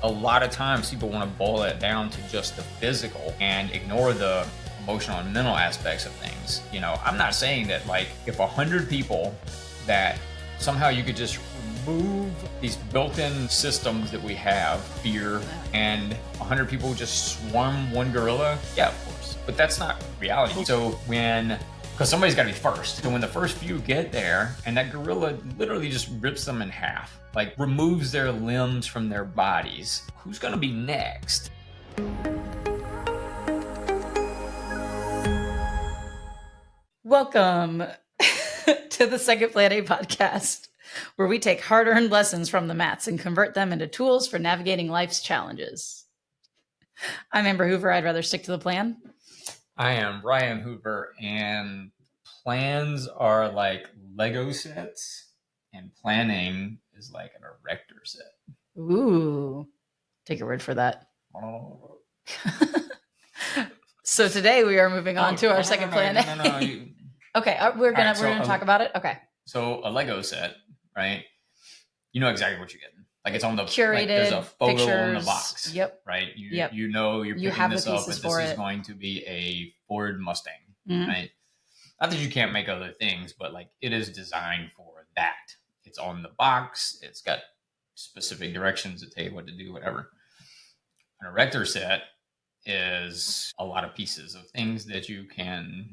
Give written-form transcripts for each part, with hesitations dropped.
A lot of times people want to boil it down to just the physical and ignore the emotional and mental aspects of things. You know, I'm not saying that like if 100 people that somehow you could just remove these built-in systems that we have, fear, and 100 people just swarm one gorilla. Yeah, of course. But that's not reality. So because somebody's got to be first. So when the first few get there and that gorilla literally just rips them in half, like removes their limbs from their bodies, who's going to be next? Welcome to the Second Plan A podcast, where we take hard-earned lessons from the mats and convert them into tools for navigating life's challenges. I'm Amber Hoover. I'd rather stick to the plan. I am Ryan Hoover, and plans are like Lego sets, and planning is like an erector set. Ooh, take your word for that. So today we are moving on to our second plan. Okay, we're gonna talk about it. Okay. So a Lego set, right? You know exactly what you're getting. Like it's on the curated. Like there's a photo pictures. on the box. Yep. Right. You know you're picking this up, but this is going to be a Ford Mustang, right? Not that you can't make other things, but like it is designed for that. It's on the box. It's got specific directions that tell you what to do, whatever. An erector set is a lot of pieces of things that you can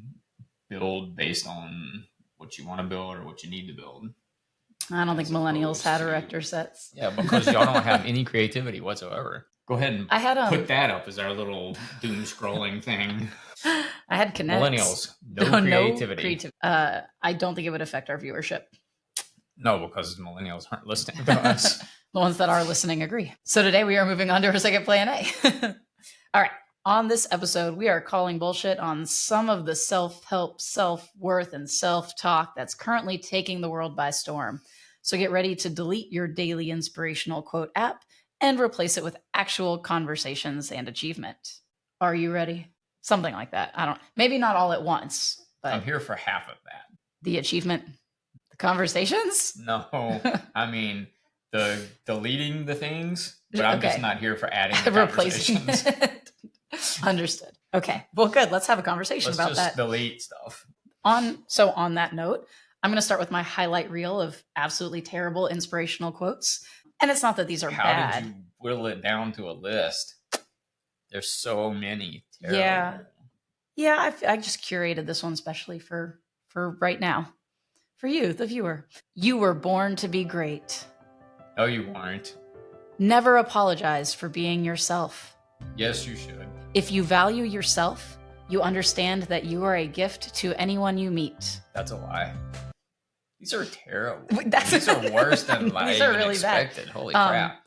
build based on what you want to build or what you need to build. I don't think millennials had erector sets. Yeah, because y'all don't have any creativity whatsoever. Go ahead and put that up as our little doom scrolling thing. I had Connect. Millennials, no creativity. I don't think it would affect our viewership. No, because millennials aren't listening to us. The ones that are listening agree. So today we are moving on to our second plan A. All right. On this episode, we are calling bullshit on some of the self-help, self-worth, and self-talk that's currently taking the world by storm. So get ready to delete your daily inspirational quote app and replace it with actual conversations and achievement. Are you ready? Something like that. Maybe not all at once, but I'm here for half of that. The achievement, the conversations? No, I mean the deleting the things, but I'm just not here for adding the conversations. Understood. Okay. Well, good. Let's have a conversation about that. Let's just delete stuff. So on that note, I'm going to start with my highlight reel of absolutely terrible inspirational quotes. And it's not that these are bad. How did you whittle it down to a list? There's so many. Terrible. Yeah. I just curated this one especially for right now. For you, the viewer. You were born to be great. No, you weren't. Never apologize for being yourself. Yes, you should. If you value yourself, you understand that you are a gift to anyone you meet. That's a lie. These are terrible. These are worse than I even really expected. Bad. Holy crap.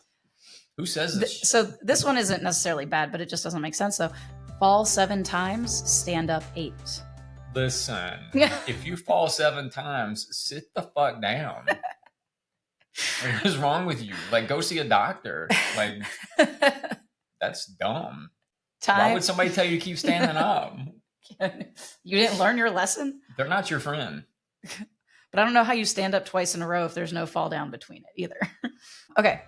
Who says this? So this one isn't necessarily bad, but it just doesn't make sense. So fall 7 times, stand up 8. Listen, if you fall 7 times, sit the fuck down. What is wrong with you? Like, go see a doctor. Like, that's dumb. Why would somebody tell you to keep standing up? You didn't learn your lesson? They're not your friend. But I don't know how you stand up twice in a row if there's no fall down between it either. Okay.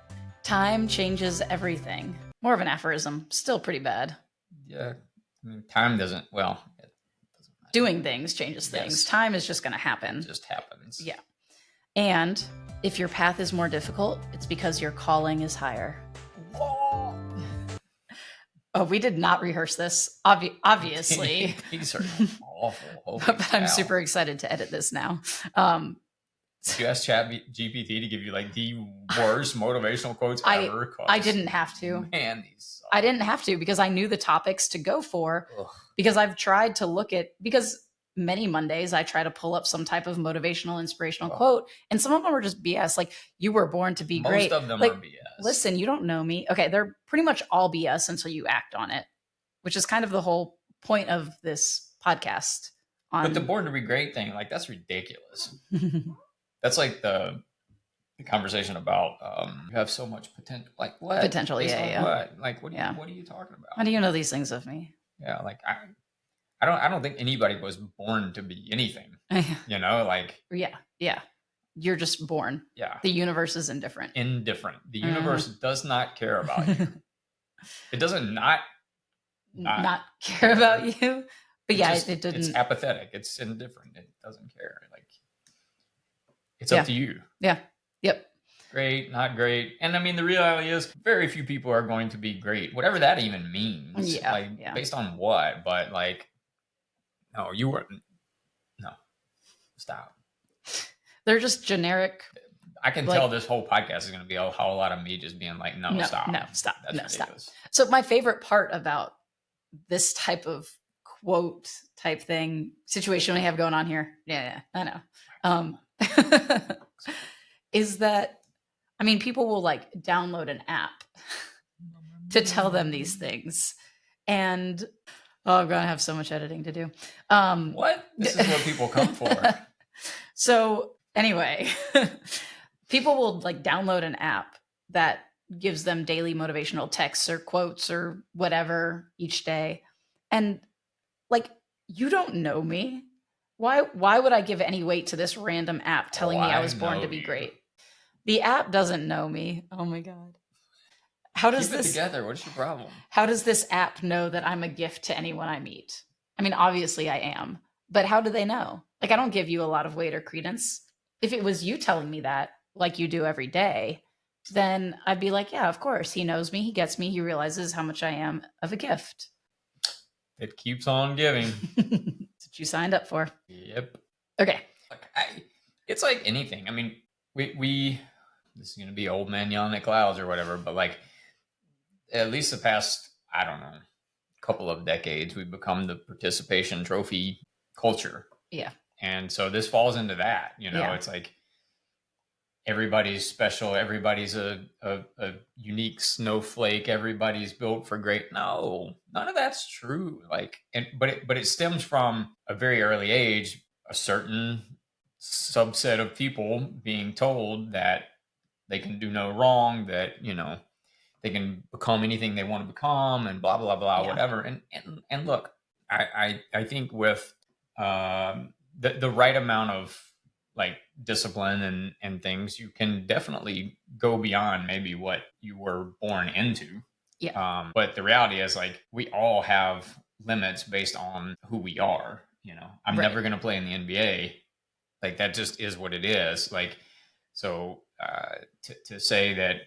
Time changes everything. More of an aphorism. Still pretty bad. Yeah. I mean, time doesn't, it doesn't matter. Doing things changes things. Yes. Time is just going to happen. It just happens. Yeah. And if your path is more difficult, it's because your calling is higher. Whoa. Oh, we did not rehearse this, obviously. These are awful. But I'm super excited to edit this now. Did you ask GPT to give you like the worst motivational quotes ever? I didn't have to. Man, these suck. I didn't have to because I knew the topics to go for. Ugh. Because I've tried to because many Mondays I try to pull up some type of motivational, inspirational quote, and some of them are just BS. Like, you were born to be great. Most of them are BS. Listen, you don't know me. Okay, they're pretty much all BS until you act on it, which is kind of the whole point of this podcast. But the born to be great thing, like, that's ridiculous. That's like the conversation about you have so much potential. Like, what? Potential, yeah. What? Like, what are you talking about? How do you know these things of me? Yeah, like I don't think anybody was born to be anything. You know, like yeah. You're just born. Yeah. The universe is indifferent. The universe does not care about you. It doesn't not care about you. But it didn't. It's apathetic. It's indifferent. It doesn't care. Like, it's up to you. Yeah. Yep. Great, not great. And I mean, the reality is very few people are going to be great, whatever that even means. Yeah. Based on what? But like, no, you weren't. No, stop. They're just generic. I can tell this whole podcast is going to be a whole lot of me just being like, no, stop. That's ridiculous. So my favorite part about this type of quote type thing situation we have going on here, I know, is that, I mean, people will like download an app to tell them these things, and I'm gonna have so much editing to do. What? This is what people come for. So anyway, people will like download an app that gives them daily motivational texts or quotes or whatever each day. And like, you don't know me. Why would I give any weight to this random app telling me I was born to be great? The app doesn't know me. Oh my God. How does Keep it together? What's your problem? How does this app know that I'm a gift to anyone I meet? I mean, obviously I am, but how do they know? Like, I don't give you a lot of weight or credence. If it was you telling me that, like you do every day, then I'd be like, yeah, of course. He knows me. He gets me. He realizes how much I am of a gift. It keeps on giving. That's what you signed up for. Yep. Okay. It's like anything. I mean, we this is going to be old man yelling at clouds or whatever, but like, at least the past, I don't know, couple of decades, we've become the participation trophy culture. Yeah. And so this falls into that, It's like everybody's special. Everybody's a unique snowflake. Everybody's built for great. No, none of that's true. But it stems from a very early age, a certain subset of people being told that they can do no wrong, that, they can become anything they want to become, and blah, blah, blah, whatever. And look, I think with the right amount of like discipline and things, you can definitely go beyond maybe what you were born into. Yeah. But the reality is, like, we all have limits based on who we are. I'm never going to play in the NBA. Like, that just is what it is. Like, so to say that,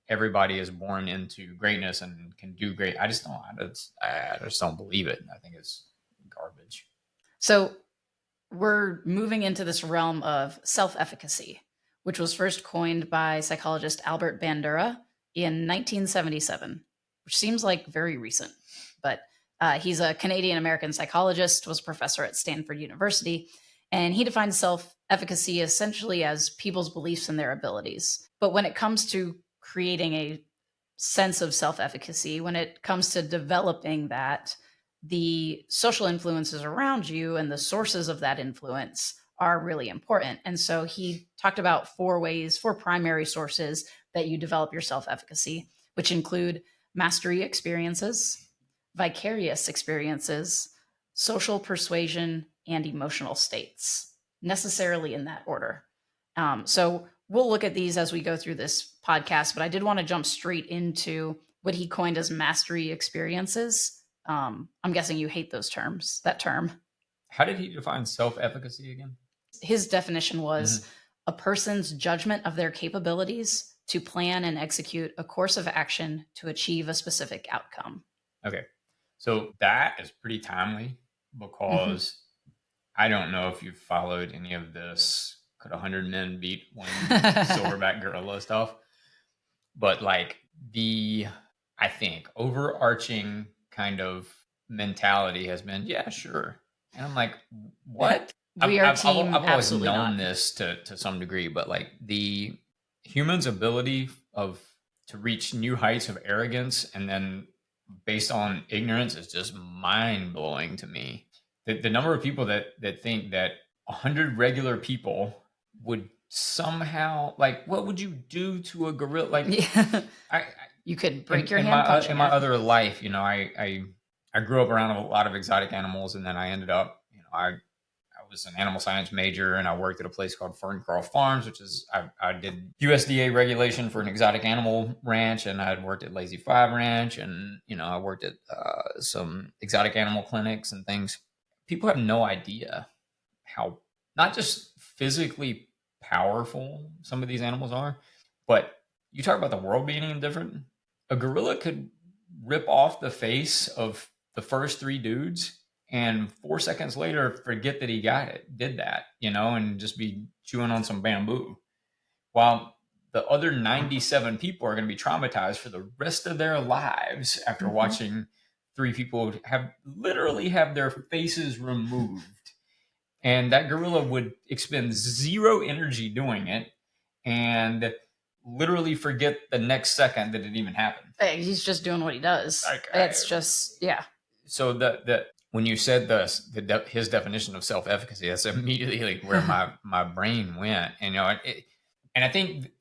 everybody is born into greatness and can do great, I just don't believe it. I think it's garbage. So we're moving into this realm of self-efficacy, which was first coined by psychologist Albert Bandura in 1977, which seems like very recent. But he's a Canadian-American psychologist, was a professor at Stanford University, and he defines self-efficacy essentially as people's beliefs in their abilities. But when it comes to creating a sense of self-efficacy, when it comes to developing that, the social influences around you and the sources of that influence are really important. And so he talked about four primary sources that you develop your self-efficacy, which include mastery experiences, vicarious experiences, social persuasion, and emotional states, necessarily in that order. So we'll look at these as we go through this podcast, but I did want to jump straight into what he coined as mastery experiences. I'm guessing you hate that term. How did he define self-efficacy again? His definition was a person's judgment of their capabilities to plan and execute a course of action to achieve a specific outcome. Okay. So that is pretty timely because I don't know if you've followed any of this could 100 men beat one silverback gorilla stuff, but like I think overarching kind of mentality has been, yeah, sure. And I'm like, what? I've always known this to some degree, but like the human's ability to reach new heights of arrogance and then based on ignorance is just mind blowing to me. The number of people that think that 100 regular people would somehow, like, what would you do to a gorilla? Like, you could break your hand. In my other life, I grew up around a lot of exotic animals, and then I ended up, I was an animal science major, and I worked at a place called Ferncroft Farms, which is I did USDA regulation for an exotic animal ranch, and I had worked at Lazy Five Ranch, and I worked at some exotic animal clinics and things. People have no idea how not just physically powerful some of these animals are, but you talk about the world being indifferent. A gorilla could rip off the face of the first three dudes and 4 seconds later forget that he did that, and just be chewing on some bamboo. While the other 97 people are going to be traumatized for the rest of their lives after watching three people literally have their faces removed. And that gorilla would expend zero energy doing it and literally forget the next second that it even happened. Hey, he's just doing what he does. It's just, yeah. So when you said his definition of self-efficacy, that's immediately where my brain went. And and I think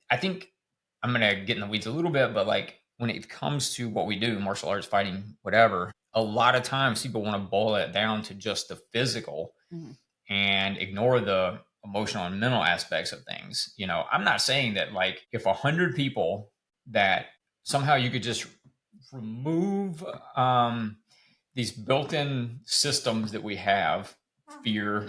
I'm gonna get in the weeds a little bit, but like when it comes to what we do, martial arts, fighting, whatever, a lot of times people want to boil it down to just the physical and ignore the emotional and mental aspects of things. I'm not saying that like if 100 people that somehow you could just remove these built-in systems that we have, fear,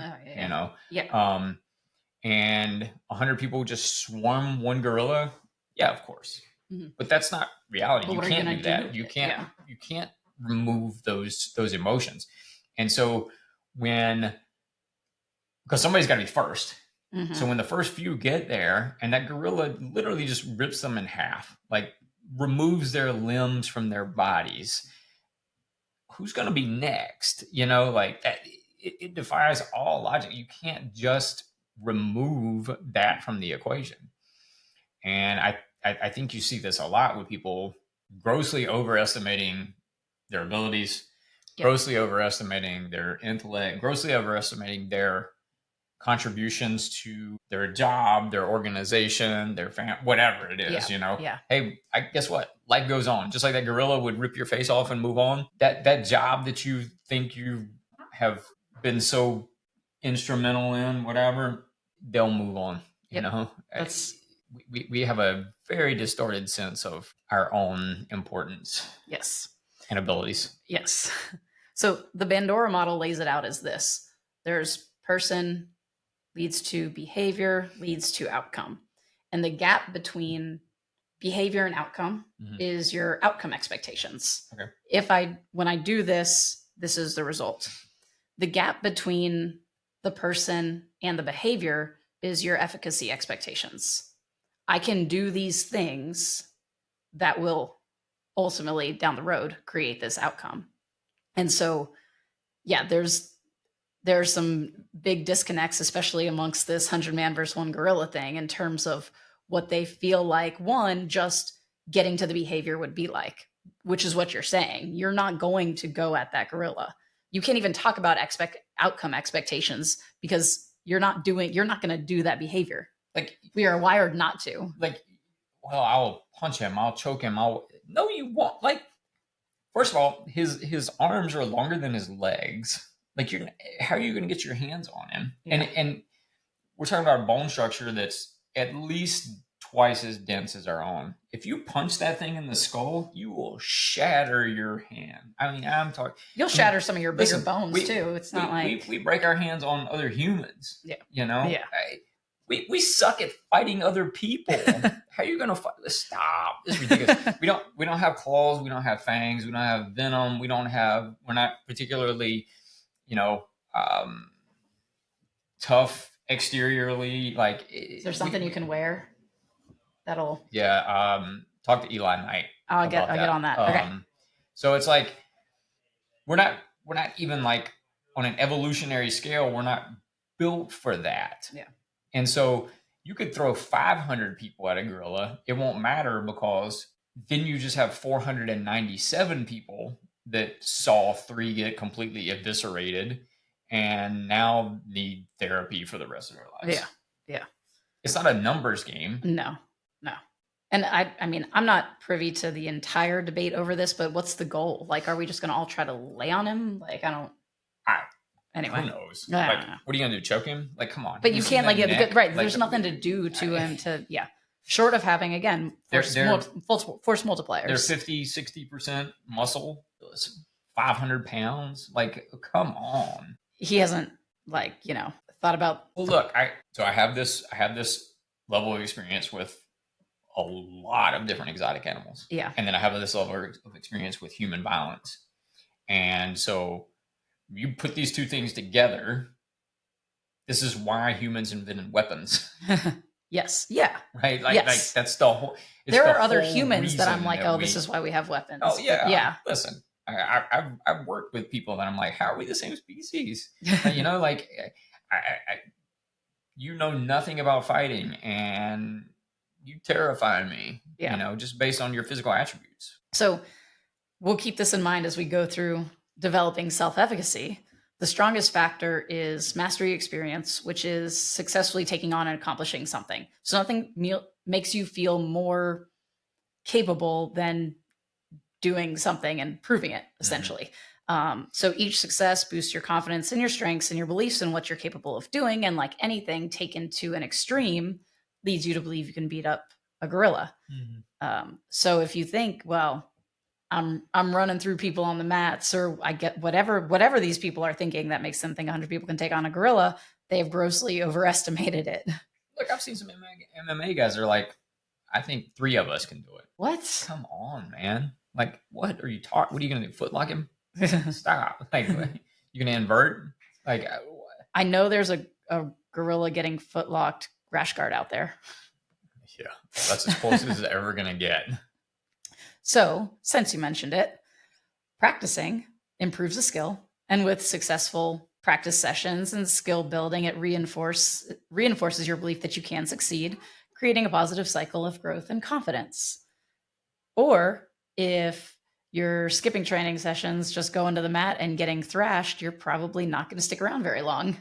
and 100 people just swarm one gorilla. Yeah, of course. But that's not reality. You can't do that. You can't remove those emotions. And so because somebody's got to be first. So when the first few get there and that gorilla literally just rips them in half, like removes their limbs from their bodies, who's going to be next? Like that, it defies all logic. You can't just remove that from the equation. And I think you see this a lot with people grossly overestimating their abilities, grossly overestimating their intellect, grossly overestimating their contributions to their job, their organization, their family, whatever it is, Hey, guess what? Life goes on. Just like that gorilla would rip your face off and move on. That job that you think you have been so instrumental in, whatever, they'll move on. We have a very distorted sense of our own importance. Yes. And abilities. Yes. So the Bandura model lays it out as this. There's person leads to behavior, leads to outcome. And the gap between behavior and outcome is your outcome expectations. Okay. When I do this, this is the result. The gap between the person and the behavior is your efficacy expectations. I can do these things that will ultimately down the road create this outcome. And so, yeah, there's some big disconnects, especially amongst this 100-man versus one gorilla thing in terms of what they feel like, one, just getting to the behavior would be like, which is what you're saying. You're not going to go at that gorilla. You can't even talk about outcome expectations because you're not going to do that behavior. Like we are wired not to. Like, well, I'll punch him. I'll choke him. No, you won't. Like, first of all, his arms are longer than his legs. Like how are you going to get your hands on him? Yeah. And we're talking about a bone structure that's at least twice as dense as our own. If you punch that thing in the skull, you will shatter your hand. I mean, you'll shatter some of your bigger bones too. It's not like we break our hands on other humans. Yeah. Yeah. We suck at fighting other people. How are you going to fight? Stop. It's ridiculous. We don't have claws. We don't have fangs. We don't have venom. We're not particularly tough exteriorly. Like, is there something you can wear that'll? Yeah. Talk to Eli Knight. I'll get on that. Okay. So it's like we're not even like on an evolutionary scale. We're not built for that. Yeah. And so you could throw 500 people at a gorilla. It won't matter because then you just have 497 people that saw three get completely eviscerated and now need therapy for the rest of their lives. Yeah. Yeah. It's not a numbers game. No. And I mean, I'm not privy to the entire debate over this, but what's the goal? Like, are we just going to all try to lay on him? Like, Anyway, Who knows? I Like, don't know. what are you gonna do? Choke him? Like, come on. But you can't like neck? right. Like, There's nothing to do to him to short of having again force they're multipliers. 50-60% muscle, 500 pounds. Like, come on. He hasn't thought about. Well, look, I have this level of experience with a lot of different exotic animals. Yeah. And then I have this level of experience with human violence. And so you put these two things together. This is why humans invented weapons. Yes. Yeah. Right? Like, yes. like that's the whole. There are other humans that I'm like, this is why we have weapons. Oh, yeah. But yeah. Listen, I've worked with people that I'm like, how are we the same species? You know, like, you know nothing about fighting and you terrify me, just based on your physical attributes. So we'll keep this in mind as we go through developing self-efficacy. The strongest factor is mastery experience, which is successfully taking on and accomplishing something. So nothing makes you feel more capable than doing something and proving it, essentially. So each success boosts your confidence in your strengths and your beliefs in what you're capable of doing. And like anything taken to an extreme leads you to believe you can beat up a gorilla. So if you think, well, I'm running through people on the mats, or I get whatever these people are thinking that makes them think 100 people can take on a gorilla, they have grossly overestimated it. Look, I've seen some MMA guys that are like, I think 3 of us can do it. What? Come on, man. Like, what are you talking? What are you going to do? Footlock him? Stop. Like, you going to invert? Like, I know there's a gorilla getting footlocked rash guard out there. Yeah, that's as close as it's ever going to get. So, since you mentioned it, practicing improves the skill, and with successful practice sessions and skill building, it reinforces your belief that you can succeed, creating a positive cycle of growth and confidence. Or if you're skipping training sessions, just going to the mat and getting thrashed, you're probably not going to stick around very long.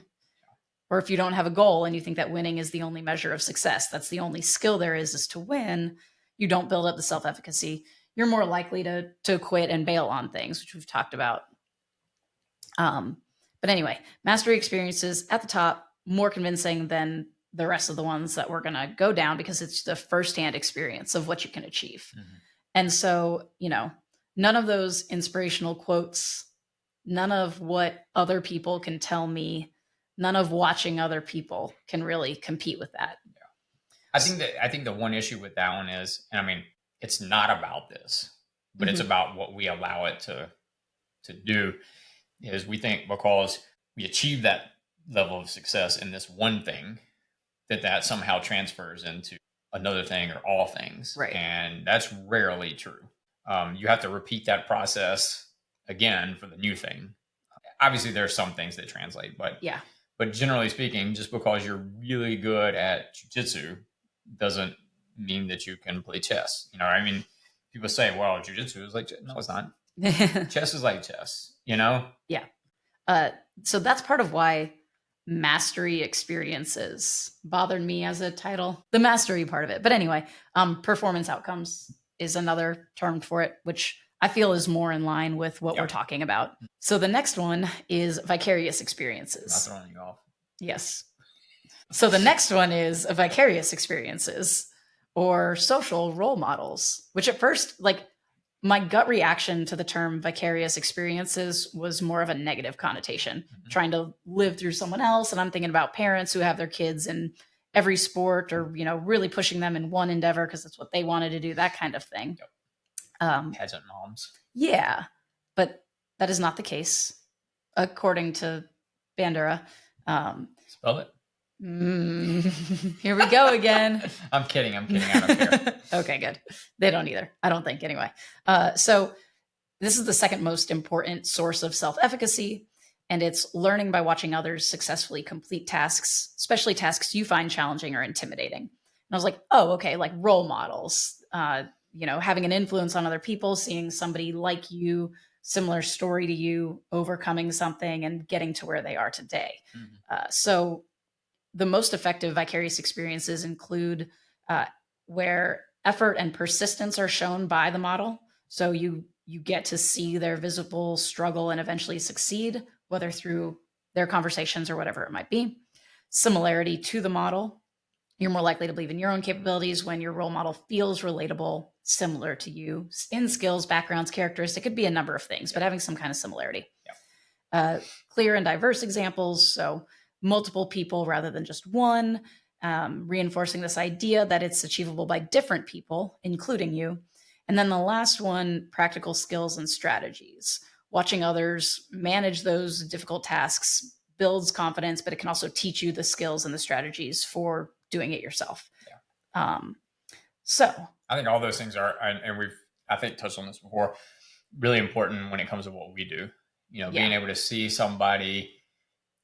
Or if you don't have a goal and you think that winning is the only measure of success, that's the only skill there is to win, you don't build up the self-efficacy, you're more likely to quit and bail on things, which we've talked about. But anyway, mastery experiences at the top, more convincing than the rest of the ones that we're going to go down because it's the firsthand experience of what you can achieve. And so, none of those inspirational quotes, none of what other people can tell me, none of watching other people can really compete with that. Yeah. I think the one issue with that one is, and I mean, it's not about this, but it's about what we allow it to do. Is we think because we achieve that level of success in this one thing, that somehow transfers into another thing or all things. Right. And that's rarely true. You have to repeat that process again for the new thing. Obviously, there are some things that translate, but generally speaking, just because you're really good at jiu-jitsu doesn't mean that you can play chess. I mean, people say, well, jiu-jitsu is like, no, it's not. Chess is like chess, Yeah. So that's part of why mastery experiences bothered me as a title, the mastery part of it. But anyway, performance outcomes is another term for it, which I feel is more in line with what we're talking about. So the next one is vicarious experiences. Not throwing you off. Yes. So the next one is vicarious experiences or social role models, which at first, like, my gut reaction to the term vicarious experiences was more of a negative connotation, trying to live through someone else. And I'm thinking about parents who have their kids in every sport or, really pushing them in one endeavor because that's what they wanted to do, that kind of thing. Pageant moms. Yeah, but that is not the case, according to Bandura. Spell it. Here we go again. I'm kidding. I don't care. Okay, good. They don't either. I don't think anyway. So this is the second most important source of self-efficacy, and it's learning by watching others successfully complete tasks, especially tasks you find challenging or intimidating. And I was like, oh, okay, like role models, having an influence on other people, seeing somebody like you, similar story to you, overcoming something and getting to where they are today. So the most effective vicarious experiences include where effort and persistence are shown by the model. So you get to see their visible struggle and eventually succeed, whether through their conversations or whatever it might be. Similarity to the model. You're more likely to believe in your own capabilities when your role model feels relatable, similar to you in skills, backgrounds, characteristics. It could be a number of things, but having some kind of similarity. Clear and diverse examples. So multiple people rather than just one, reinforcing this idea that it's achievable by different people, including you. And then the last one, practical skills and strategies. Watching others manage those difficult tasks builds confidence, but it can also teach you the skills and the strategies for doing it yourself. So I think all those things are, and I think touched on this before, really important when it comes to what we do. Being able to see somebody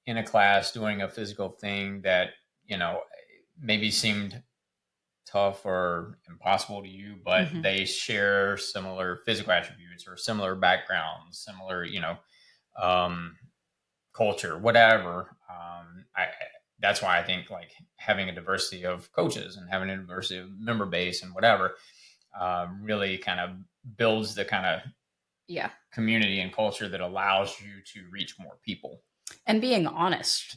in a class doing a physical thing that, maybe seemed tough or impossible to you, but they share similar physical attributes or similar backgrounds, similar, culture, whatever. That's why I think like having a diversity of coaches and having a diversity of member base and whatever really kind of builds the kind of community and culture that allows you to reach more people. And being honest,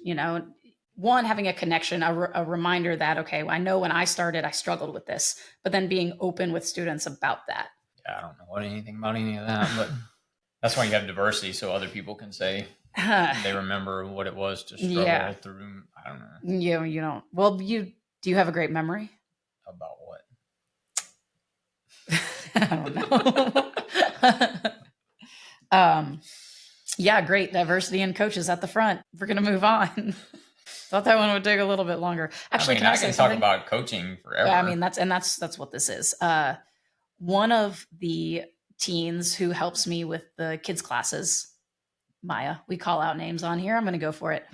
one, having a connection, a reminder that, okay, I know when I started, I struggled with this, but then being open with students about that. Yeah, I don't know anything about any of that, but that's why you have diversity, so other people can say they remember what it was to struggle through. I don't know. You don't. Well, do you have a great memory? About what? I don't know. Yeah, great diversity in coaches at the front. We're gonna move on. Thought that one would take a little bit longer. Actually, I can talk about coaching forever. Yeah, I mean that's what this is. One of the teens who helps me with the kids classes, Maya, we call out names on here. I'm going to go for it.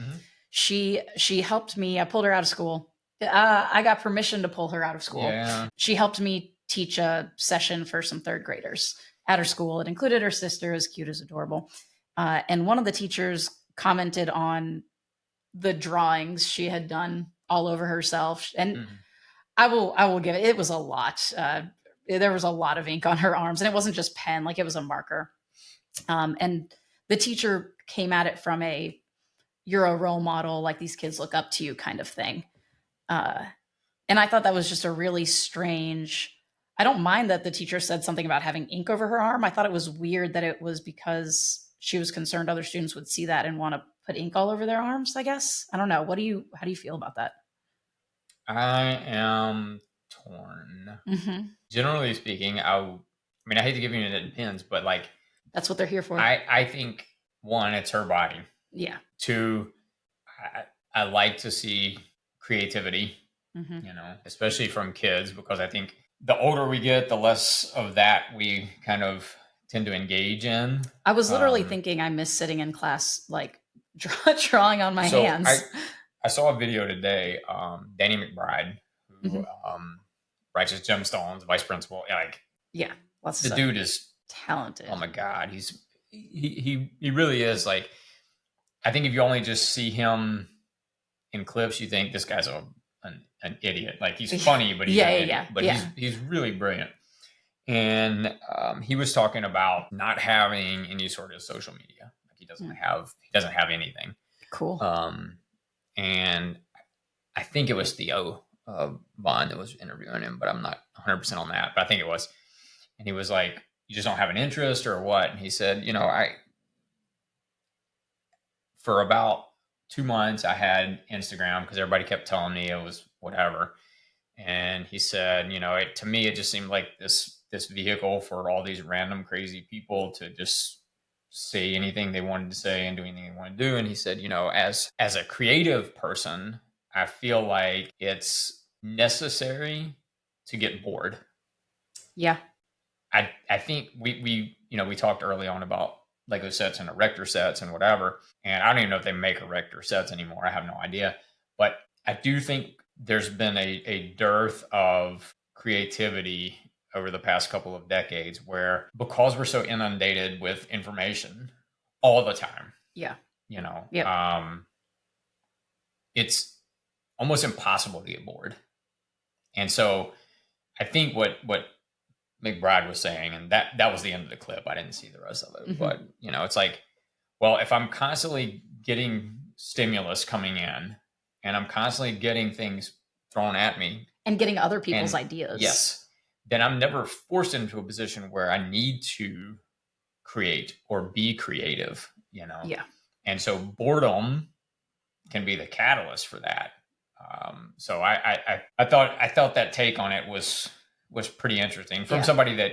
She helped me. I pulled her out of school. I got permission to pull her out of school. Yeah. She helped me teach a session for some third graders at her school. It included her sister, as cute as adorable. And one of the teachers commented on the drawings she had done all over herself. And I will give it. It was a lot. There was a lot of ink on her arms, and it wasn't just pen, like it was a marker. And the teacher came at it from you're a role model, like these kids look up to you kind of thing. And I thought that was just a really strange, I don't mind that the teacher said something about having ink over her arm. I thought it was weird that it was because she was concerned other students would see that and want to put ink all over their arms, I guess. I don't know. How do you feel about that? I am torn. Generally speaking, I hate to give you an it depends, but like that's what they're here for. I think one, it's her body. Yeah. Two, I like to see creativity, especially from kids, because I think the older we get, the less of that we kind of tend to engage in. I was literally thinking I miss sitting in class, like drawing on my hands. I saw a video today, Danny McBride, who writes his Gemstones, vice principal. The dude is talented. Oh my God. He really is. Like, I think if you only just see him in clips, you think this guy's an idiot. Like, he's funny, but he's an idiot. But he's really brilliant. And he was talking about not having any sort of social media. Like, he doesn't have anything. Cool. And I think it was Theo Bond that was interviewing him, but I'm not 100% on that. But I think it was. And he was like, "You just don't have an interest or what?" And he said, for about 2 months, I had Instagram because everybody kept telling me it was whatever. And he said, to me, it just seemed like this vehicle for all these random crazy people to just say anything they wanted to say and do anything they wanted to do. And he said, as a creative person, I feel like it's necessary to get bored. Yeah. I think we talked early on about Lego sets and erector sets and whatever. And I don't even know if they make erector sets anymore. I have no idea. But I do think there's been a dearth of creativity over the past couple of decades where, because we're so inundated with information all the time. Yeah. It's almost impossible to get bored. And so I think what McBride was saying, and that was the end of the clip. I didn't see the rest of it, but it's like, well, if I'm constantly getting stimulus coming in and I'm constantly getting things thrown at me and getting other people's and, ideas. yes, then I'm never forced into a position where I need to create or be creative, Yeah. And so boredom can be the catalyst for that. So I thought that take on it was pretty interesting from somebody that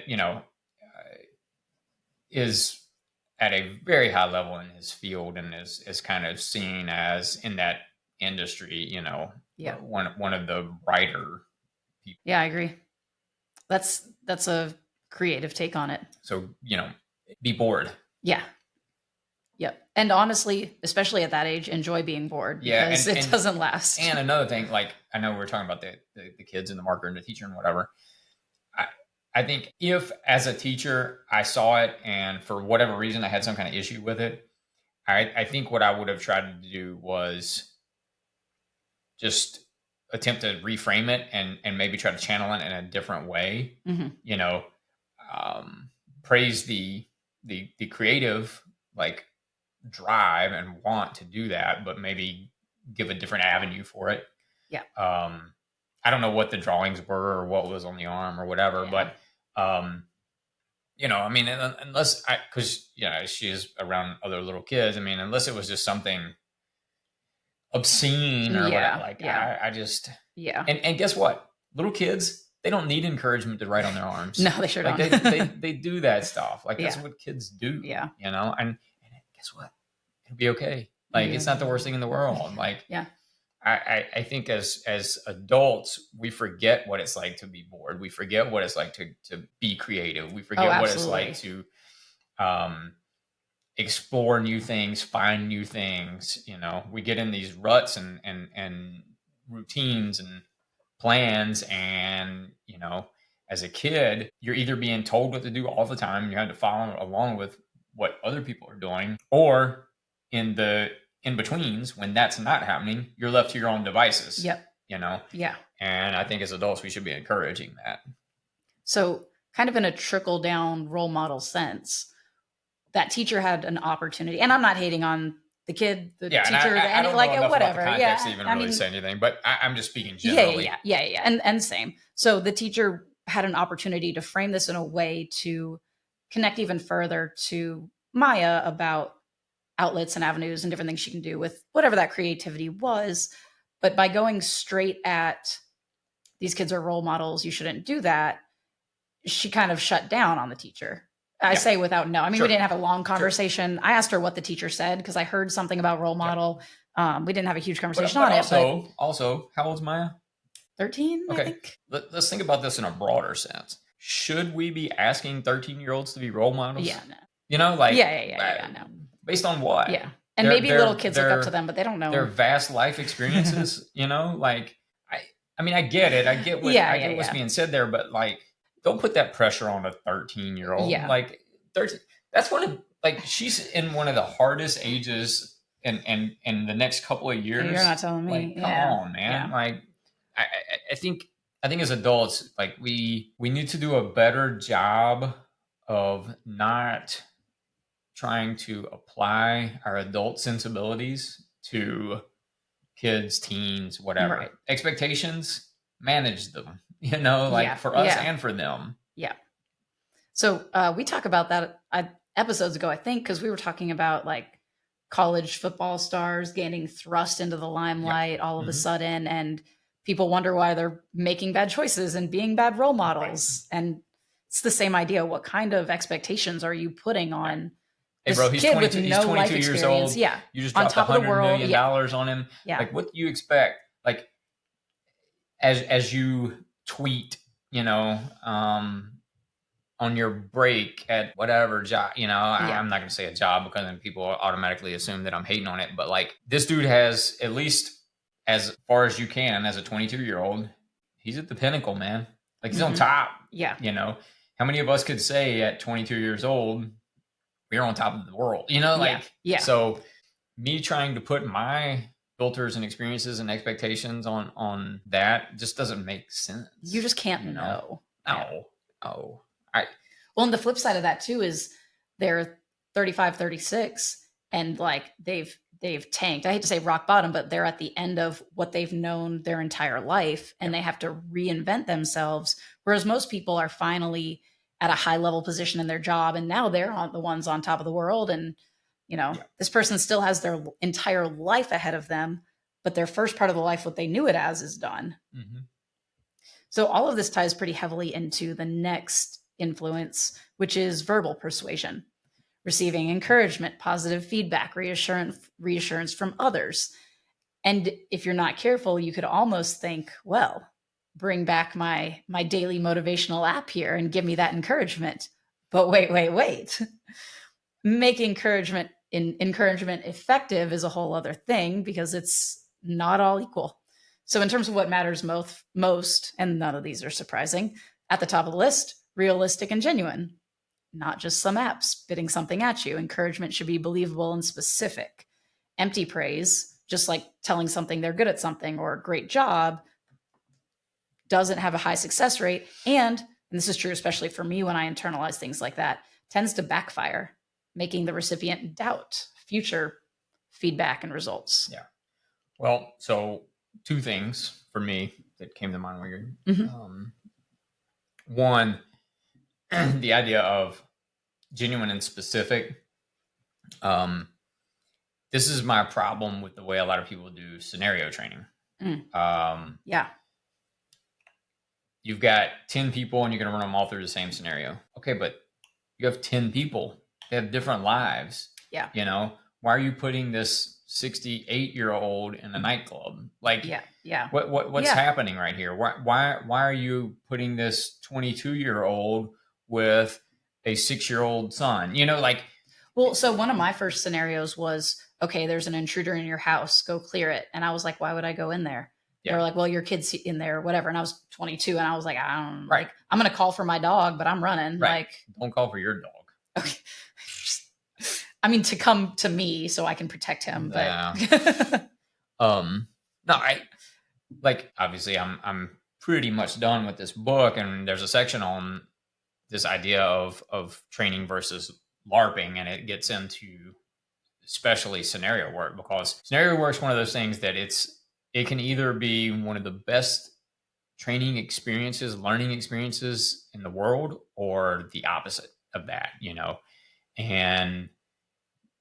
is at a very high level in his field and is kind of seen as in that industry, one of the brighter people. Yeah, I agree. That's a creative take on it. So be bored. Yeah. Yep. And honestly, especially at that age, enjoy being bored because it doesn't last. And another thing, like I know we're talking about the kids and the marker and the teacher and whatever. I think if as a teacher I saw it and for whatever reason I had some kind of issue with it, I think what I would have tried to do was just attempt to reframe it and maybe try to channel it in a different way. Praise the creative like drive and want to do that, but maybe give a different avenue for it. Yeah. I don't know what the drawings were or what was on the arm or whatever, but I mean, unless because she is around other little kids. I mean, unless it was just something obscene or whatever. Like I just And guess what? Little kids, they don't need encouragement to write on their arms. No, they sure don't. They do that stuff. Like that's what kids do. Yeah. And guess what? It'll be okay. Like it's not the worst thing in the world. Like I think as adults, we forget what it's like to be bored. We forget what it's like to be creative. We forget what it's like to explore new things, find new things. We get in these ruts and routines and plans. And, as a kid, you're either being told what to do all the time, you have to follow along with what other people are doing, or in the in-betweens, when that's not happening, you're left to your own devices. Yep. Yeah. And I think as adults, we should be encouraging that. So kind of in a trickle down role model sense, that teacher had an opportunity, and I'm not hating on the kid, the teacher, I don't like know whatever. About the context to even really say anything, but I'm just speaking generally. Yeah. And same. So the teacher had an opportunity to frame this in a way to connect even further to Maya about outlets and avenues and different things she can do with whatever that creativity was. But by going straight at these kids are role models, you shouldn't do that, she kind of shut down on the teacher. I say without no. I mean, we didn't have a long conversation. I asked her what the teacher said because I heard something about role model. We didn't have a huge conversation on it. But also, how old's Maya? 13, okay. I think. Let's think about this in a broader sense. Should we be asking 13-year-olds to be role models? Yeah, no. No. Based on what? Yeah. And maybe little kids look up to them, but they don't know. Their vast life experiences, I mean, I get it. I get what's being said there, but like, don't put that pressure on a 13-year-old. Yeah. Like 13, that's she's in one of the hardest ages in the next couple of years. You're not telling me. Like, come on, man. Yeah. Like I think as adults, like we need to do a better job of not trying to apply our adult sensibilities to kids, teens, whatever. Right. Expectations, manage them, for us and for them. Yeah. So we talk about that episodes ago, I think, because we were talking about like college football stars gaining thrust into the limelight all of a sudden, and people wonder why they're making bad choices and being bad role models. Right. And it's the same idea. What kind of expectations are you putting on Hey, bro, he's 22, he's 22 years old. Yeah. You just dropped $100 million on him. Yeah. Like, what do you expect? Like, as you tweet, on your break at whatever job, I'm not going to say a job because then people automatically assume that I'm hating on it. But like, this dude has, at least as far as you can, as a 22-year-old, he's at the pinnacle, man. Like, he's on top. Yeah. How many of us could say at 22 years old, we're on top of the world, So me trying to put my filters and experiences and expectations on that just doesn't make sense. You just can't know. No. Well, and the flip side of that too is they're 35, 36 and like they've they've tanked. I hate to say rock bottom, but they're at the end of what they've known their entire life, and they have to reinvent themselves. Whereas most people are finally at a high level position in their job, and now they're the ones on top of the world. And this person still has their entire life ahead of them, but their first part of the life, what they knew it as, is done. Mm-hmm. So all of this ties pretty heavily into the next influence, which is verbal persuasion. Receiving encouragement, positive feedback, reassurance from others. And if you're not careful, you could almost think, well, bring back my daily motivational app here and give me that encouragement. But wait. Make encouragement effective is a whole other thing, because it's not all equal. So in terms of what matters most, and none of these are surprising, at the top of the list, realistic and genuine. Not just some apps spitting something at you. Encouragement should be believable and specific. Empty praise, just like telling something they're good at something or a great job, doesn't have a high success rate. And this is true especially for me when I internalize things like that, tends to backfire, making the recipient doubt future feedback and results. Yeah. Well, so 2 things for me that came to mind when you're one, the idea of genuine and specific. This is my problem with the way a lot of people do scenario training. Yeah. You've got 10 people and you're going to run them all through the same scenario. Okay, but you have 10 people. They have different lives. Yeah. Why are you putting this 68-year-old in a nightclub? Like, yeah. What's happening right here? Why are you putting this 22-year-old with a 6-year-old son? Well, so one of my first scenarios was, okay, there's an intruder in your house, go clear it. And I was like, why would I go in there? Yeah. They were like, well, your kid's in there, whatever. And I was 22 and I was like, I'm going to call for my dog, but I'm running. Right. Like, don't call for your dog. Okay. I mean, to come to me so I can protect him. But no, obviously I'm pretty much done with this book, and there's a section on this idea of training versus LARPing, and it gets into especially scenario work, because scenario work is one of those things that it can either be one of the best training experiences, learning experiences in the world, or the opposite of that, and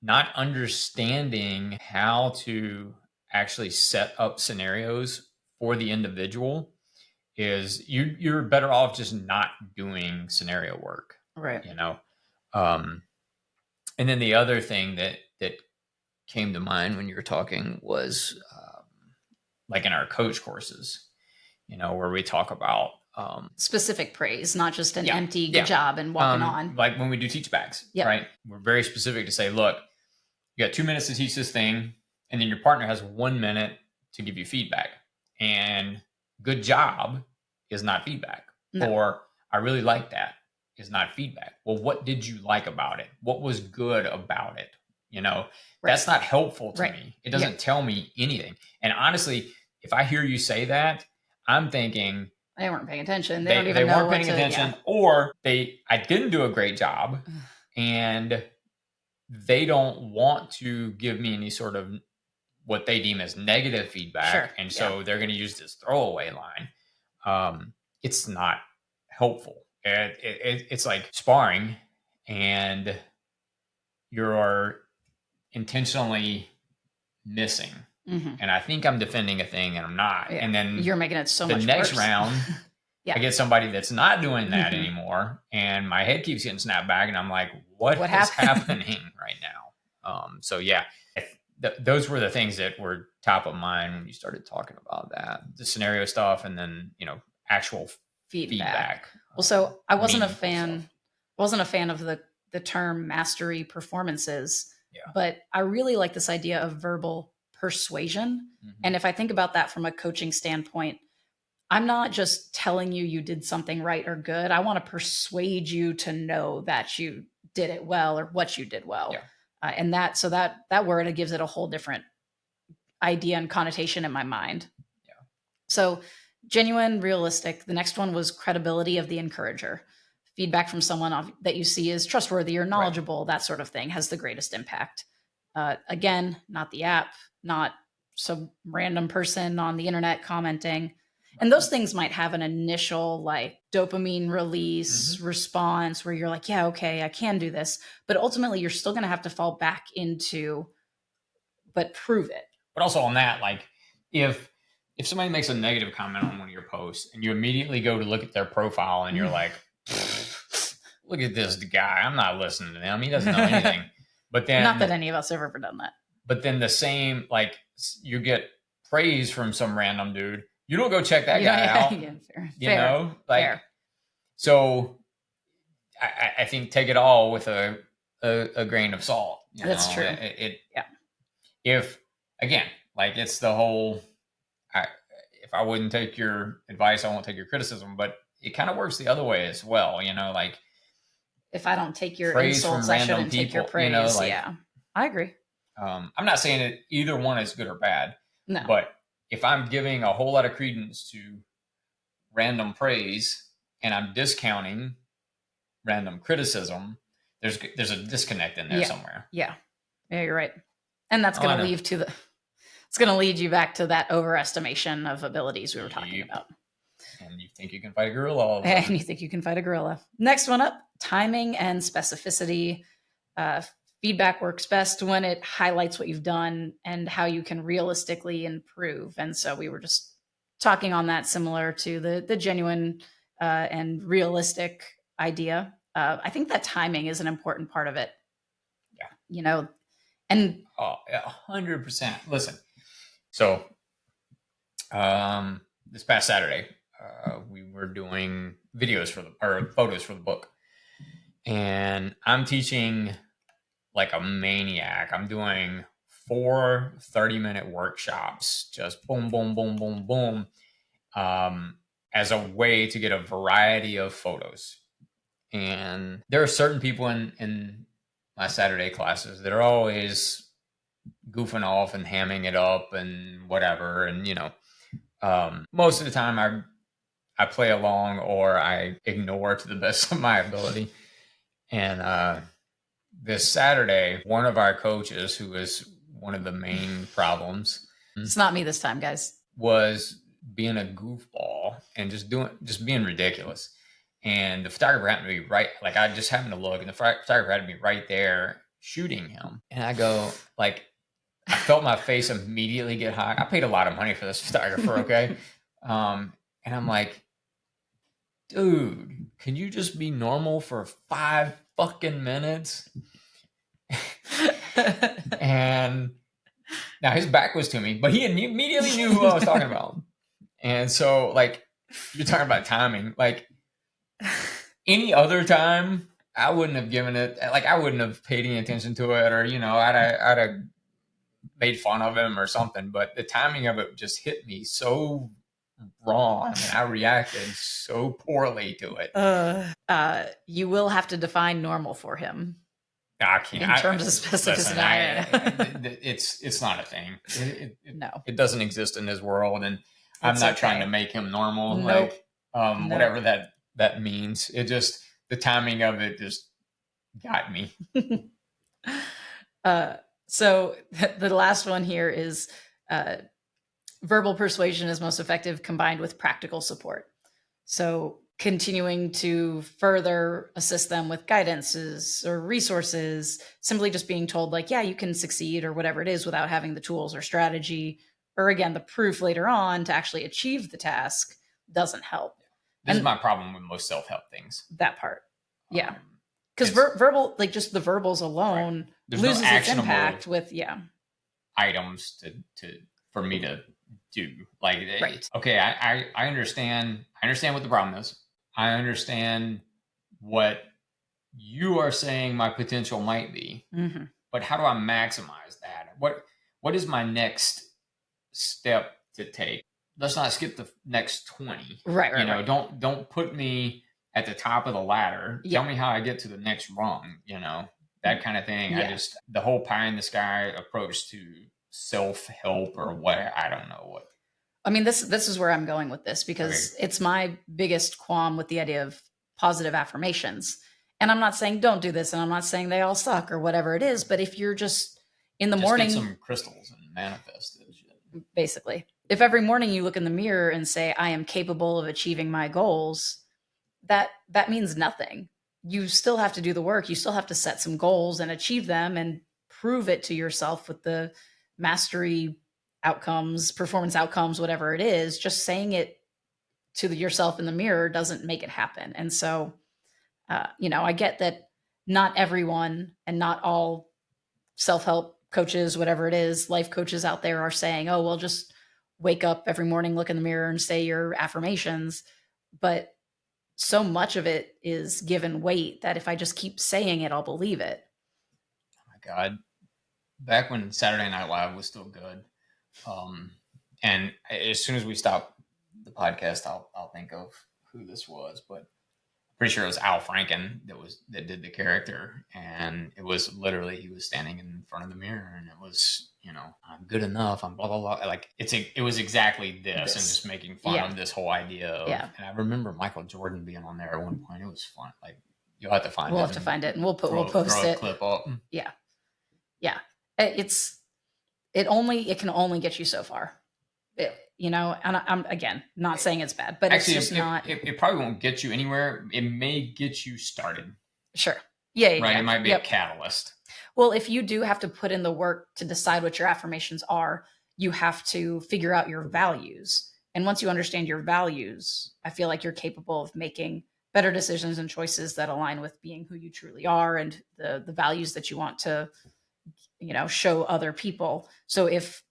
not understanding how to actually set up scenarios for the individual is you're better off just not doing scenario work. Right. And then the other thing that came to mind when you were talking was like in our coach courses, where we talk about specific praise, not just an empty good job and walking on. Like when we do teach backs, right? We're very specific to say, look, you got 2 minutes to teach this thing, and then your partner has 1 minute to give you feedback. And good job is not feedback. No. Or I really like that is not feedback. Well, what did you like about it? What was good about it? That's not helpful to me. It doesn't tell me anything. And honestly, if I hear you say that, I'm thinking they weren't paying attention. They don't even know weren't paying attention, or I didn't do a great job, and they don't want to give me any sort of what they deem as negative feedback. Sure. And so they're going to use this throwaway line. It's not helpful. It's like sparring, and you're intentionally missing. Mm-hmm. And I think I'm defending a thing and I'm not. Yeah. And then you're making it so much worse. The next round, I get somebody that's not doing that anymore, and my head keeps getting snapped back, and I'm like, what is happening right now? Those were the things that were top of mind when you started talking about that, the scenario stuff, and then actual feedback. Well, so I wasn't a fan of the term mastery performances, but I really like this idea of verbal persuasion. Mm-hmm. And if I think about that from a coaching standpoint, I'm not just telling you did something right or good. I want to persuade you to know that you did it well or what you did well. Yeah. And that word, it gives it a whole different idea and connotation in my mind. Yeah. So genuine, realistic. The next one was credibility of the encourager. Feedback from someone that you see is trustworthy or knowledgeable, that sort of thing has the greatest impact. Again, not the app, not some random person on the internet commenting. And those things might have an initial like dopamine release response where you're like, yeah, okay, I can do this. But ultimately, you're still going to have to fall back into, but prove it. But also on that, like if somebody makes a negative comment on one of your posts and you immediately go to look at their profile and you're like, look at this guy, I'm not listening to him. He doesn't know anything. But then, not that any of us have ever done that. But then the same, like you get praise from some random dude. You don't go check that guy out. Yeah, fair. You know, like, fair. So I think take it all with a grain of salt. That's true. Yeah. If, again, like it's the whole, if I wouldn't take your advice, I won't take your criticism, but it kind of works the other way as well. You know, like if I don't take your insults, I shouldn't take your praise. You know, like, yeah, I agree. I'm not saying that either one is good or bad. No. But if I'm giving a whole lot of credence to random praise and I'm discounting random criticism, there's a disconnect in there somewhere. Yeah, you're right. And that's going to it's going to lead you back to that overestimation of abilities we were talking about. And you think you can fight a gorilla all of a sudden. And you think you can fight a gorilla. Next one up, timing and specificity. Feedback works best when it highlights what you've done and how you can realistically improve. And so we were just talking on that, similar to the genuine and realistic idea. I think that timing is an important part of it. Yeah. You know, and 100%. Listen, so this past Saturday, we were doing photos for the book, and I'm teaching like a maniac. I'm doing 4 30-minute workshops, just boom, boom, boom, boom, boom, as a way to get a variety of photos. And there are certain people in my Saturday classes that are always goofing off and hamming it up and whatever. And, you know, most of the time I play along or I ignore to the best of my ability. And this Saturday, one of our coaches, who is one of the main problems, it's not me this time, guys, was being a goofball and just being ridiculous. And the photographer happened to be right, like I just happened to look, and the photographer had to be right there shooting him. And I go, like, I felt my face immediately get hot. I paid a lot of money for this photographer, okay? And I'm like, dude, can you just be normal for 5 fucking minutes? And now his back was to me, but he immediately knew who I was talking about. And so, like, you're talking about timing. Like, any other time, I wouldn't have given it, like, I wouldn't have paid any attention to it, or, you know, I'd have made fun of him or something. But the timing of it just hit me so wrong, and I reacted so poorly to it. You will have to define normal for him. I can't. In terms of specificity, it's not a thing. No, it doesn't exist in his world, and I'm not trying to make him normal. Nope. Like, whatever that means. It just, the timing of it just got me. So the last one here is verbal persuasion is most effective combined with practical support. So continuing to further assist them with guidances or resources, simply just being told like, yeah, you can succeed or whatever it is without having the tools or strategy, or again, the proof later on to actually achieve the task doesn't help. This is my problem with most self-help things. That part. Yeah. Because verbal, like just the verbals alone loses its impact with, items for me to do. Like, okay, I understand what the problem is. I understand what you are saying my potential might be, but how do I maximize that? What is my next step to take? Let's not skip the next 20. Right. You know, don't put me at the top of the ladder. Yeah. Tell me how I get to the next rung, you know, that kind of thing. Yeah. The whole pie in the sky approach to self-help or what, I don't know what. I mean, this is where I'm going with this, because it's my biggest qualm with the idea of positive affirmations. And I'm not saying don't do this, and I'm not saying they all suck or whatever it is, but if you're just, In the Just morning, get some crystals and manifest it. basically, if every morning you look in the mirror and say, I am capable of achieving my goals, that means nothing. You still have to do the work. You still have to set some goals and achieve them and prove it to yourself with the mastery outcomes, performance outcomes, whatever it is. Just saying it to yourself in the mirror doesn't make it happen. And so, I get that not everyone and not all self-help coaches, whatever it is, life coaches out there are saying, oh, well, just wake up every morning, look in the mirror and say your affirmations. But so much of it is given weight that if I just keep saying it, I'll believe it. Oh my God. Back when Saturday Night Live was still good. And as soon as we stop the podcast, I'll think of who this was, but pretty sure it was Al Franken that did the character, and it was literally he was standing in front of the mirror, and it was I'm good enough, I'm blah blah blah. Like it was exactly this, and just making fun of this whole idea of. And I remember Michael Jordan being on there at one point. It was fun. Like you'll have to find it. We'll have to find it, and we'll post it. Clip up. Yeah. It can only get you so far. And I'm again not saying it's bad, but actually, it's just not. It probably won't get you anywhere. It may get you started. Sure. Yeah. Right. Yeah. It might be a catalyst. Well, if you do have to put in the work to decide what your affirmations are, you have to figure out your values. And once you understand your values, I feel like you're capable of making better decisions and choices that align with being who you truly are and the values that you want to, show other people. So if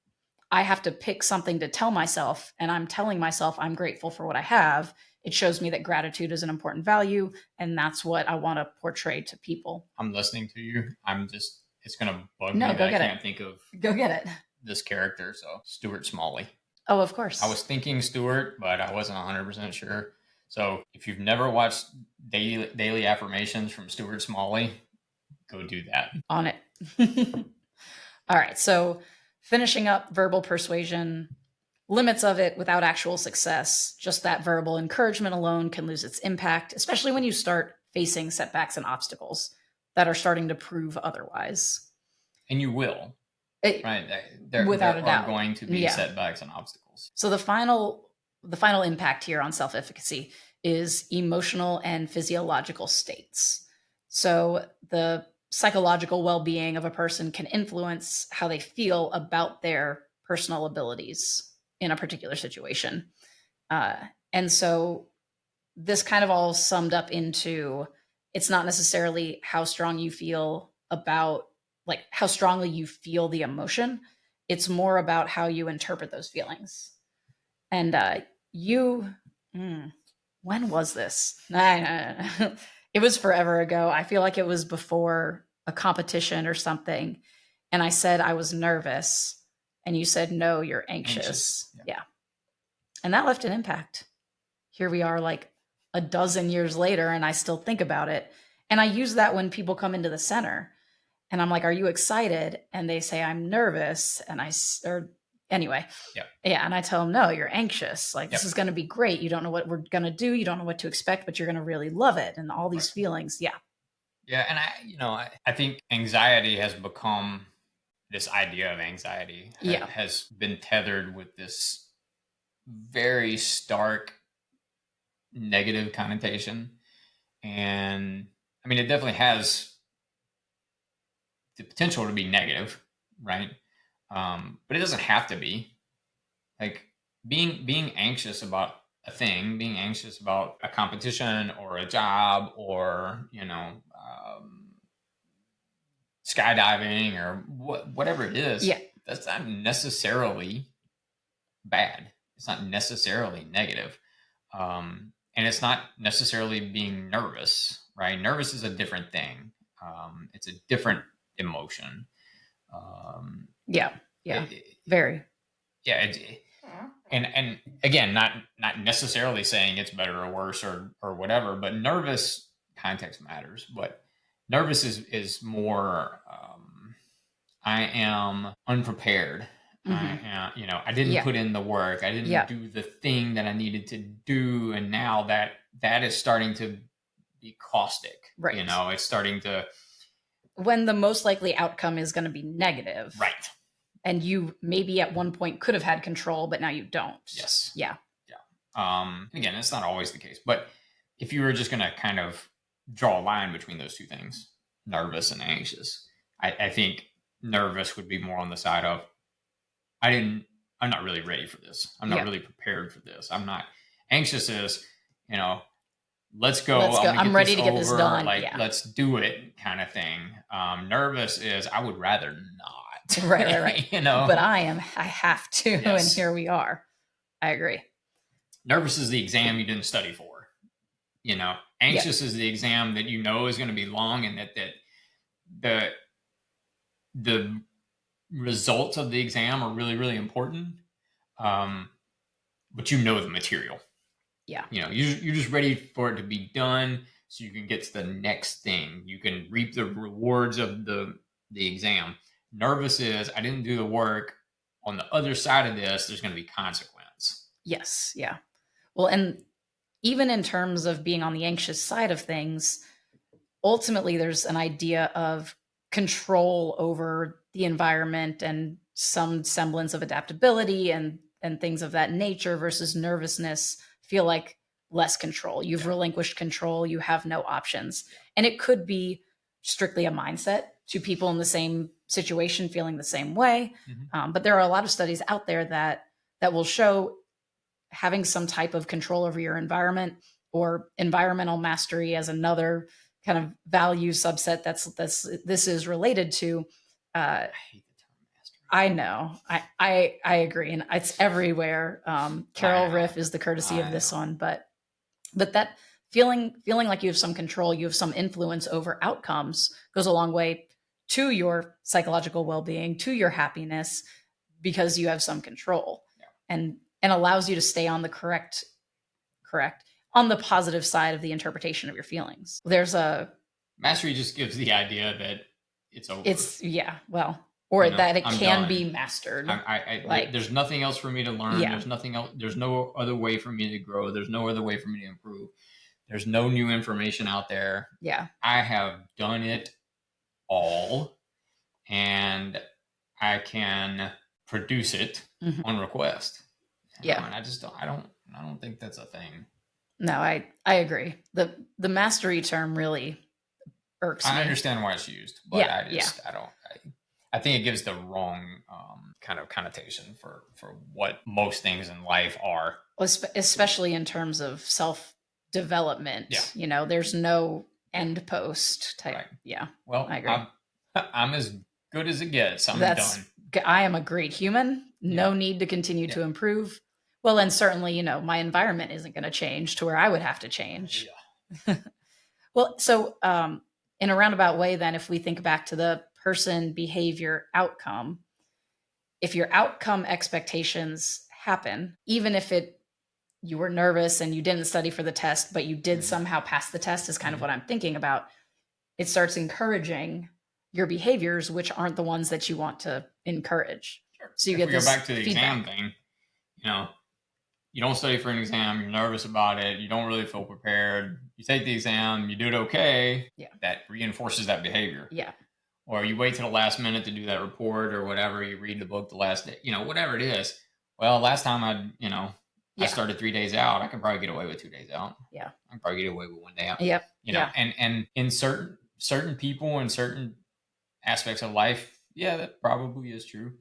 I have to pick something to tell myself and I'm telling myself I'm grateful for what I have, it shows me that gratitude is an important value. And that's what I want to portray to people. I'm listening to you. It's going to bug me that I can't think of. Go get it. This character. So Stuart Smalley. Oh, of course. I was thinking Stuart, but I wasn't 100% sure. So if you've never watched daily affirmations from Stuart Smalley, go do that. On it. All right. So finishing up verbal persuasion, limits of it without actual success. Just that verbal encouragement alone can lose its impact, especially when you start facing setbacks and obstacles that are starting to prove otherwise. And you will. Right. Without a doubt. Are going to be setbacks and obstacles. So the final impact here on self-efficacy is emotional and physiological states. So the psychological well-being of a person can influence how they feel about their personal abilities in a particular situation. And so this kind of all summed up into, it's not necessarily how strong you feel about, like how strongly you feel the emotion. It's more about how you interpret those feelings. And when was this? It was forever ago. I feel like it was before a competition or something. And I said I was nervous. And you said, no, you're anxious. Yeah. And that left an impact. Here we are like a dozen years later, and I still think about it. And I use that when people come into the center. And I'm like, are you excited? And they say, I'm nervous. And anyway. Yeah. And I tell them, no, you're anxious. Like, this is going to be great. You don't know what we're going to do. You don't know what to expect, but you're going to really love it. And all these feelings. Yeah. Yeah. And I think anxiety has become this idea of anxiety has been tethered with this very stark negative connotation. And I mean, it definitely has the potential to be negative, right? But it doesn't have to be. Like being anxious about a thing, being anxious about a competition or a job or skydiving or whatever it is. Yeah, that's not necessarily bad. It's not necessarily negative, and it's not necessarily being nervous. Right? Nervous is a different thing. It's a different emotion. Very. Yeah, and again, not necessarily saying it's better or worse or whatever, but nervous context matters. But nervous is more. I am unprepared. Mm-hmm. I didn't put in the work. I didn't do the thing that I needed to do, and now that is starting to be caustic. Right. It's starting to. when the most likely outcome is going to be negative. Right. And you maybe at one point could have had control, but now you don't. Yes. Yeah. Again, it's not always the case, but if you were just going to kind of draw a line between those two things, nervous and anxious, I think nervous would be more on the side of, I'm not really ready for this. I'm not really prepared for this. I'm not. Anxious is, let's go. I'm ready to get this done. Let's do it kind of thing. Nervous is, I would rather not. Right. But I have to. Yes. And here we are. I agree. Nervous is the exam you didn't study for. Anxious is the exam that is going to be long, and that the results of the exam are really, really important. But the material. Yeah. You're just ready for it to be done so you can get to the next thing. You can reap the rewards of the exam. Nervous is, I didn't do the work. On the other side of this, there's going to be consequence. Yes. Yeah. Well, and even in terms of being on the anxious side of things, ultimately there's an idea of control over the environment and some semblance of adaptability and things of that nature, versus nervousness feel like less control. You've relinquished control. You have no options. And it could be strictly a mindset to people in the same situation feeling the same way. Mm-hmm. But there are a lot of studies out there that will show having some type of control over your environment, or environmental mastery as another kind of value subset this is related to. I hate the term mastery. I know. I agree. And it's everywhere. Carol Riff is the courtesy of this one, but that feeling like you have some control, you have some influence over outcomes, goes a long way to your psychological well-being, to your happiness, because you have some control. And allows you to stay on the correct on the positive side of the interpretation of your feelings. There's a mastery just gives the idea that it's over. Or that it can be mastered. There's nothing else for me to learn. There's nothing else. There's no other way for me to grow. There's no other way for me to improve. There's no new information out there. Yeah. I have done it all, and I can produce it on request. Yeah. And I don't think that's a thing. No, I agree. The mastery term really irks me. I understand why it's used, but I think it gives the wrong kind of connotation for what most things in life are. Especially in terms of self-development. Yeah. There's no end post type. Right. Yeah. Well, I agree. I'm as good as it gets. I'm done. I am a great human. No need to continue to improve. Well, and certainly, my environment isn't going to change to where I would have to change. Yeah. Well, so in a roundabout way, then, if we think back to the person, behavior, outcome, if your outcome expectations happen, even if you were nervous and you didn't study for the test, but you did somehow pass the test, is kind of what I'm thinking about. It starts encouraging your behaviors, which aren't the ones that you want to encourage. Sure. So you if get we this go back to the feedback. exam thing, you don't study for an exam, you're nervous about it, you don't really feel prepared, you take the exam, you do it okay, that reinforces that behavior. Yeah. Or you wait till the last minute to do that report or whatever, you read the book the last day, whatever it is. Well, last time I started 3 days out, I could probably get away with 2 days out. Yeah. I can probably get away with 1 day out. Yep. And in certain people and certain aspects of life, that probably is true.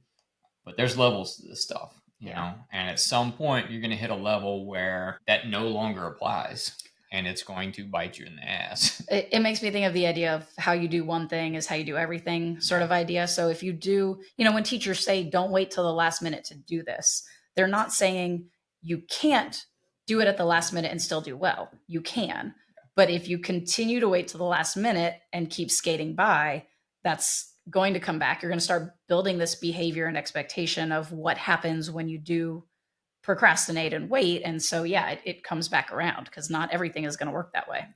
But there's levels to this stuff. And at some point you're going to hit a level where that no longer applies, and it's going to bite you in the ass. It makes me think of the idea of how you do one thing is how you do everything sort of idea. So if you do, when teachers say, don't wait till the last minute to do this, they're not saying you can't do it at the last minute and still do well. You can. But if you continue to wait till the last minute and keep skating by, that's going to come back. You're going to start building this behavior and expectation of what happens when you do procrastinate and wait. And so, it comes back around, because not everything is going to work that way.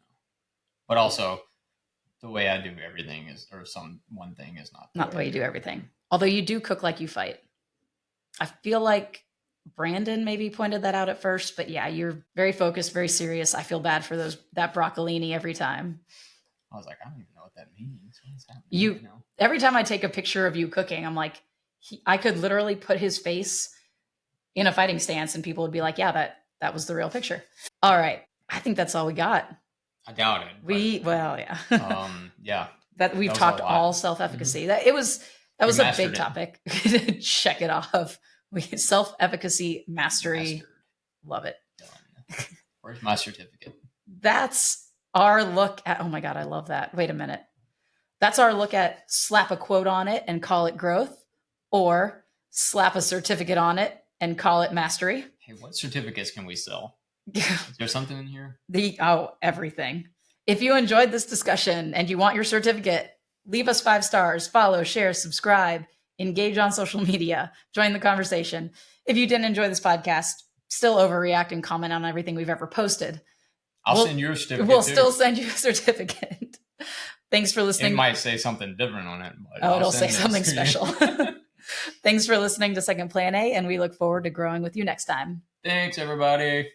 But also, the way I do everything one thing is not the way you do everything. Although you do cook like you fight. I feel like Brandon maybe pointed that out at first, but you're very focused, very serious. I feel bad for that broccolini every time. I was like, I don't even know what that means. What's happening? You know? Every time I take a picture of you cooking, I'm like, I could literally put his face in a fighting stance and people would be like, yeah, that was the real picture. All right. I think that's all we got. I doubt it. Yeah. Yeah. That we've talked all self-efficacy. That was a big topic. Check it off. Self-efficacy mastery. Love it. Done. Where's my certificate? That's our look at, oh my God, I love that. Wait a minute. That's our look at slap a quote on it and call it growth, or slap a certificate on it and call it mastery. Hey, what certificates can we sell? Is there something in here? Everything. If you enjoyed this discussion and you want your certificate, leave us 5 stars, follow, share, subscribe, engage on social media, join the conversation. If you didn't enjoy this podcast, still overreact and comment on everything we've ever posted. We'll send you a certificate. We'll still send you a certificate. Thanks for listening. It might say something different on it. But it'll say something special. Thanks for listening to Second Plan A, and we look forward to growing with you next time. Thanks, everybody.